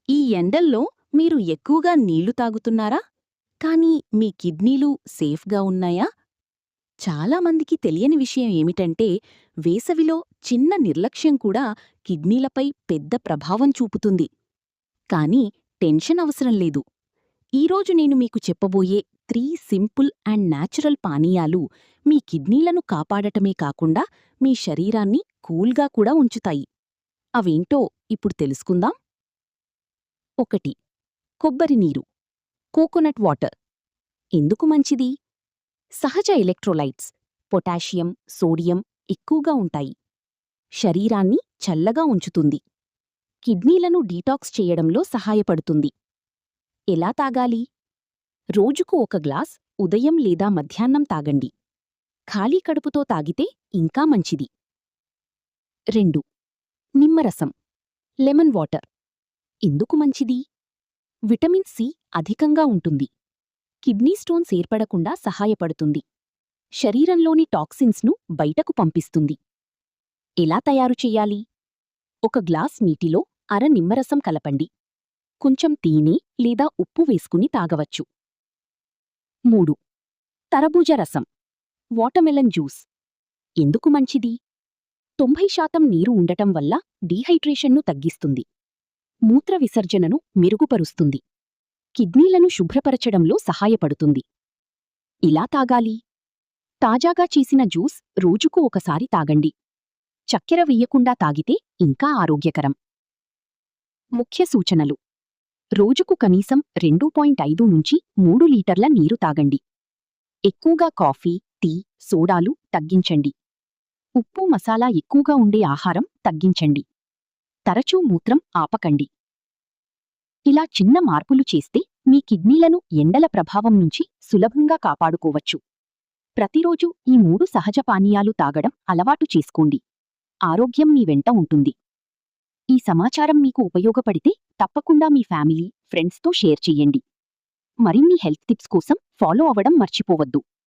ఈ ఎండల్లో మీరు ఎక్కువగా నీళ్లు తాగుతున్నారా? కానీ మీ కిడ్నీలు సేఫ్గా ఉన్నాయా? చాలామందికి తెలియని విషయం ఏమిటంటే, వేసవిలో చిన్న నిర్లక్ష్యం కూడా కిడ్నీలపై పెద్ద ప్రభావం చూపుతుంది. కానీ టెన్షన్ అవసరం లేదు. ఈరోజు నేను మీకు చెప్పబోయే 3 సింపుల్ అండ్ న్యాచురల్ పానీయాలు మీ కిడ్నీలను కాపాడటమే కాకుండా మీ శరీరాన్ని కూల్గా కూడా ఉంచుతాయి. అవేంటో ఇప్పుడు తెలుసుకుందాం. 1. కొబ్బరి నీరు, కోకోనట్ వాటర్. ఎందుకు మంచిది? సహజ ఎలక్ట్రోలైట్స్, పొటాషియం, సోడియం ఎక్కువగా ఉంటాయి. శరీరాన్ని చల్లగా ఉంచుతుంది. కిడ్నీలను డీటాక్స్ చేయడంలో సహాయపడుతుంది. ఎలా తాగాలి? రోజుకు 1 గ్లాస్ ఉదయం లేదా మధ్యాహ్నం తాగండి. ఖాళీ కడుపుతో తాగితే ఇంకా మంచిది. 2. నిమ్మరసం, లెమన్ వాటర్. ఎందుకు మంచిది? విటమిన్ సి అధికంగా ఉంటుంది. కిడ్నీ స్టోన్స్ ఏర్పడకుండా సహాయపడుతుంది. శరీరంలోని టాక్సిన్స్ను బయటకు పంపిస్తుంది. ఎలా తయారు చెయ్యాలి? 1 గ్లాస్ నీటిలో అర నిమ్మరసం కలపండి. కొంచెం తేనె లేదా ఉప్పు వేసుకుని తాగవచ్చు. 3. తరబూజ రసం, వాటర్మెలన్ జ్యూస్. ఎందుకు మంచిది? 90% నీరు ఉండటం వల్ల డీహైడ్రేషన్ను తగ్గిస్తుంది. మూత్ర విసర్జనను మెరుగుపరుస్తుంది. కిడ్నీలను శుభ్రపరచడంలో సహాయపడుతుంది. ఇలా తాగాలి. తాజాగా చేసిన జ్యూస్ రోజుకు 1 సారి తాగండి. చక్కెర వెయ్యకుండా తాగితే ఇంకా ఆరోగ్యకరం. ముఖ్య సూచనలు: రోజుకు కనీసం 2.5 నుంచి 3 లీటర్ల నీరు తాగండి. ఎక్కువగా కాఫీ, టీ, సోడాలు తగ్గించండి. ఉప్పు, మసాలా ఎక్కువగా ఉండే ఆహారం తగ్గించండి. తరచూ మూత్రం ఆపకండి. ఇలా చిన్న మార్పులు చేస్తే మీ కిడ్నీలను ఎండల ప్రభావం నుంచి సులభంగా కాపాడుకోవచ్చు. ప్రతిరోజూ ఈ 3 సహజ పానీయాలు తాగడం అలవాటు చేసుకోండి. ఆరోగ్యం మీ వెంట ఉంటుంది. ఈ సమాచారం మీకు ఉపయోగపడితే తప్పకుండా మీ ఫ్యామిలీ, ఫ్రెండ్స్తో షేర్ చెయ్యండి. మరిన్ని హెల్త్ టిప్స్ కోసం ఫాలో అవ్వడం మర్చిపోవద్దు.